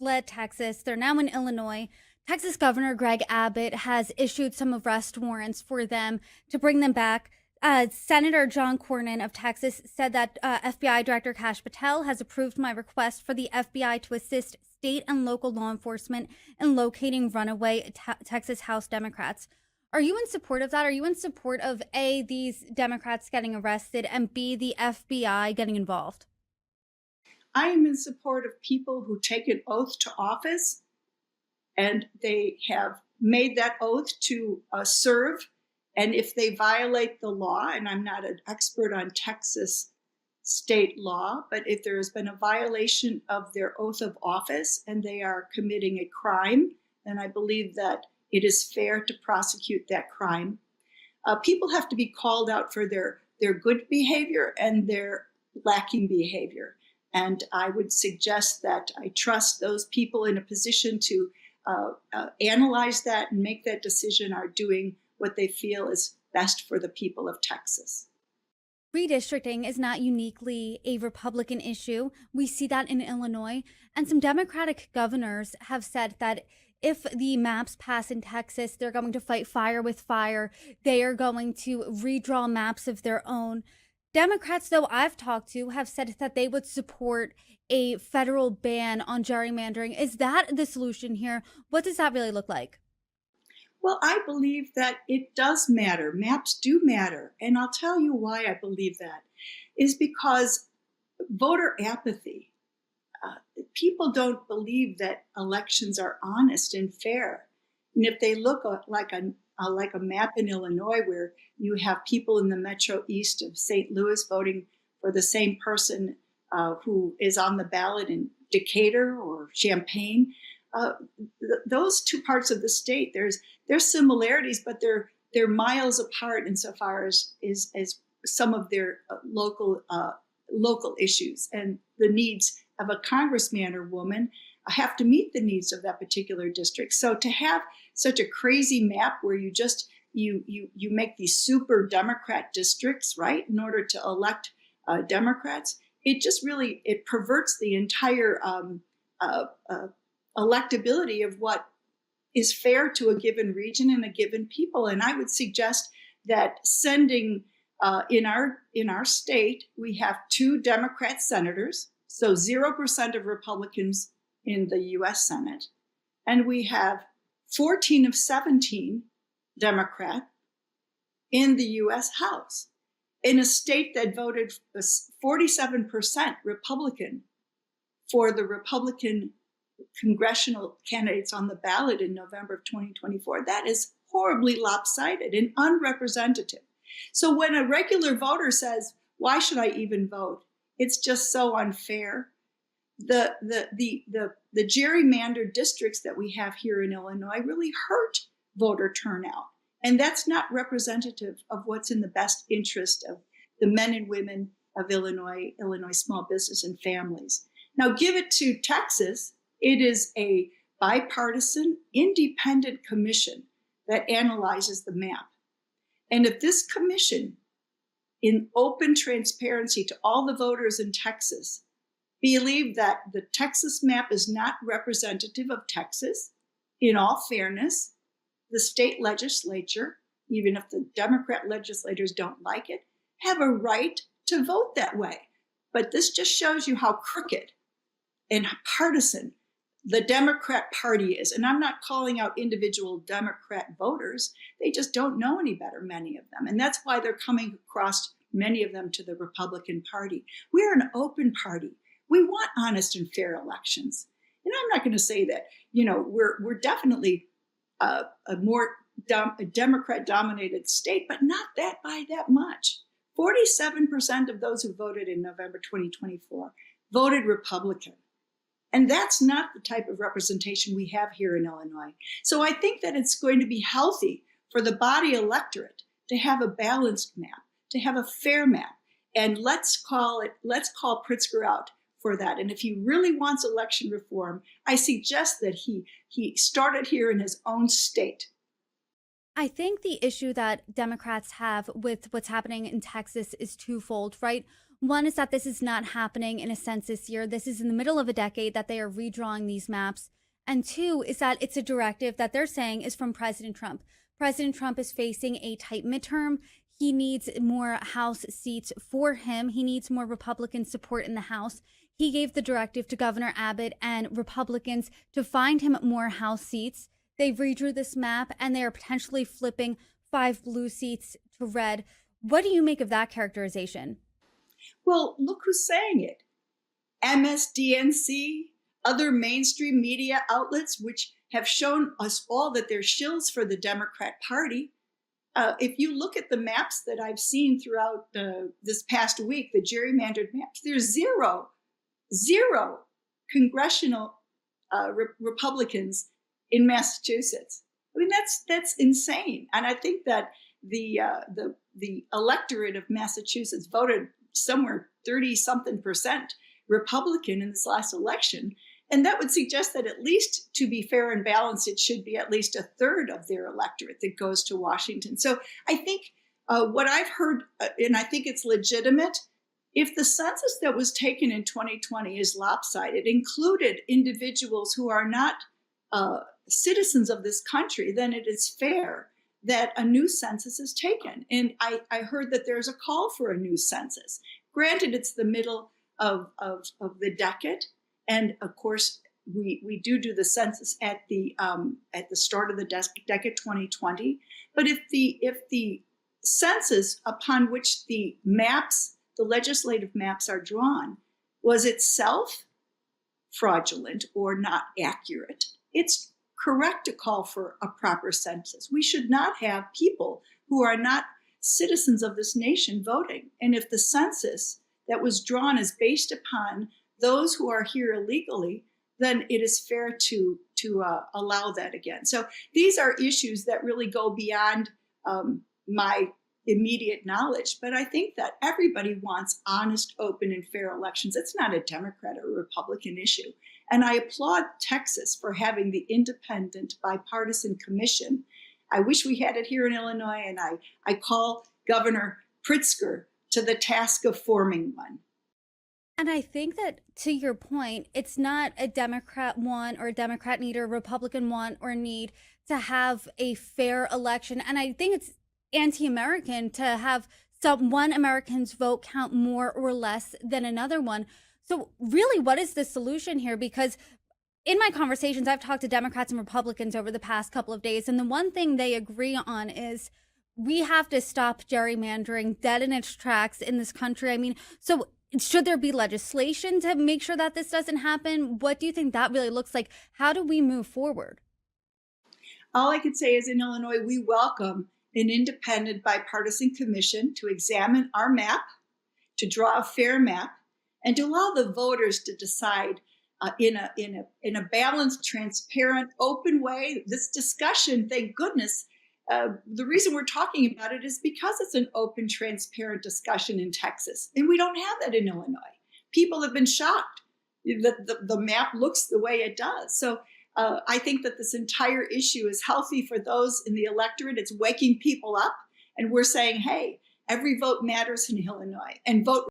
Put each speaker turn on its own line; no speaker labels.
led Texas. They're now in Illinois. Texas Governor Greg Abbott has issued some arrest warrants for them to bring them back. Senator John Cornyn of Texas said that FBI Director Kash Patel has approved my request for the FBI to assist state and local law enforcement in locating runaway Texas House Democrats. Are you in support of that? Are you in support of A, these Democrats getting arrested, and B, the FBI getting involved?
I am in support of people who take an oath to office, and they have made that oath to serve. And if they violate the law, and I'm not an expert on Texas state law, but if there has been a violation of their oath of office and they are committing a crime, then I believe that it is fair to prosecute that crime. People have to be called out for their good behavior and their lacking behavior. And I would suggest that I trust those people in a position to analyze that and make that decision are doing what they feel is best for the people of Texas.
Redistricting is not uniquely a Republican issue. We see that in Illinois. And some Democratic governors have said that if the maps pass in Texas, they're going to fight fire with fire. They are going to redraw maps of their own. Democrats, though, I've talked to have said that they would support a federal ban on gerrymandering. Is that the solution here? What does that really look like?
Well, I believe that it does matter. Maps do matter. And I'll tell you why I believe that is because voter apathy. People don't believe that elections are honest and fair. And if they look like a map in Illinois where you have people in the metro east of St. Louis voting for the same person who is on the ballot in Decatur or Champaign, those two parts of the state, there's similarities, but they're miles apart insofar as some of their local issues, and the needs of a congressman or woman have to meet the needs of that particular district. So to have such a crazy map where you just you make these super Democrat districts, right, in order to elect Democrats, it just really perverts the entire electability of what is fair to a given region and a given people. And I would suggest that sending in our state, we have 2 Democrat senators, so 0% of Republicans in the U.S. Senate, and we have 14 of 17 Democrat in the U.S. House. In a state that voted 47% Republican for the Republican congressional candidates on the ballot in November of 2024, that is horribly lopsided and unrepresentative. So when a regular voter says, why should I even vote? It's just so unfair. The gerrymandered districts that we have here in Illinois really hurt voter turnout. And that's not representative of what's in the best interest of the men and women of Illinois small business and families. Now, give it to Texas. It is a bipartisan, independent commission that analyzes the map. And if this commission, in open transparency to all the voters in Texas, believe that the Texas map is not representative of Texas, in all fairness, the state legislature, even if the Democrat legislators don't like it, have a right to vote that way. But this just shows you how crooked and partisan the Democrat Party is. And I'm not calling out individual Democrat voters. They just don't know any better, many of them. And that's why they're coming across, many of them, to the Republican Party. We're an open party. We want honest and fair elections. And I'm not going to say that, we're definitely a Democrat-dominated state, but not that by that much. 47% of those who voted in November 2024 voted Republican. And that's not the type of representation we have here in Illinois. So I think that it's going to be healthy for the body electorate to have a balanced map, to have a fair map. And let's call Pritzker out for that. And if he really wants election reform, I suggest that he started here in his own state.
I think the issue that Democrats have with what's happening in Texas is twofold, right? One is that this is not happening in a census year. This is in the middle of a decade that they are redrawing these maps. And two is that it's a directive that they're saying is from President Trump. President Trump is facing a tight midterm. He needs more House seats for him. He needs more Republican support in the House. He gave the directive to Governor Abbott and Republicans to find him more House seats. They redrew this map and they are potentially flipping 5 blue seats to red. What do you make of that characterization?
Well, look who's saying it. MSDNC, other mainstream media outlets, which have shown us all that they're shills for the Democrat Party. If you look at the maps that I've seen throughout this past week, the gerrymandered maps, there's zero congressional Republicans in Massachusetts. I mean, that's insane. And I think that the electorate of Massachusetts voted somewhere 30-something% Republican in this last election. And that would suggest that, at least to be fair and balanced, it should be at least a third of their electorate that goes to Washington. So I think what I've heard, and I think it's legitimate, if the census that was taken in 2020 is lopsided, included individuals who are not citizens of this country, then it is fair that a new census is taken. And I heard that there's a call for a new census. Granted, it's the middle of the decade. And of course, we do the census at the start of the decade 2020. But if the census upon which the legislative maps are drawn, was itself fraudulent or not accurate, it's correct to call for a proper census. We should not have people who are not citizens of this nation voting. And if the census that was drawn is based upon those who are here illegally, then it is fair to allow that again. So these are issues that really go beyond my immediate knowledge. But I think that everybody wants honest, open, and fair elections. It's not a Democrat or Republican issue. And I applaud Texas for having the independent bipartisan commission. I wish we had it here in Illinois, and I call Governor Pritzker to the task of forming one.
And I think that, to your point, it's not a Democrat want or a Democrat need or a Republican want or need to have a fair election. And I think it's anti-American to have one American's vote count more or less than another one. So really, what is the solution here? Because in my conversations, I've talked to Democrats and Republicans over the past couple of days, and the one thing they agree on is we have to stop gerrymandering dead in its tracks in this country. I mean, so should there be legislation to make sure that this doesn't happen? What do you think that really looks like? How do we move forward?
All I can say is, in Illinois, we welcome an independent bipartisan commission to examine our map, to draw a fair map, and to allow the voters to decide in a balanced, transparent, open way. This discussion, thank goodness, the reason we're talking about it is because it's an open, transparent discussion in Texas. And we don't have that in Illinois. People have been shocked that the map looks the way it does. So I think that this entire issue is healthy for those in the electorate. It's waking people up. And we're saying, hey, every vote matters in Illinois, and vote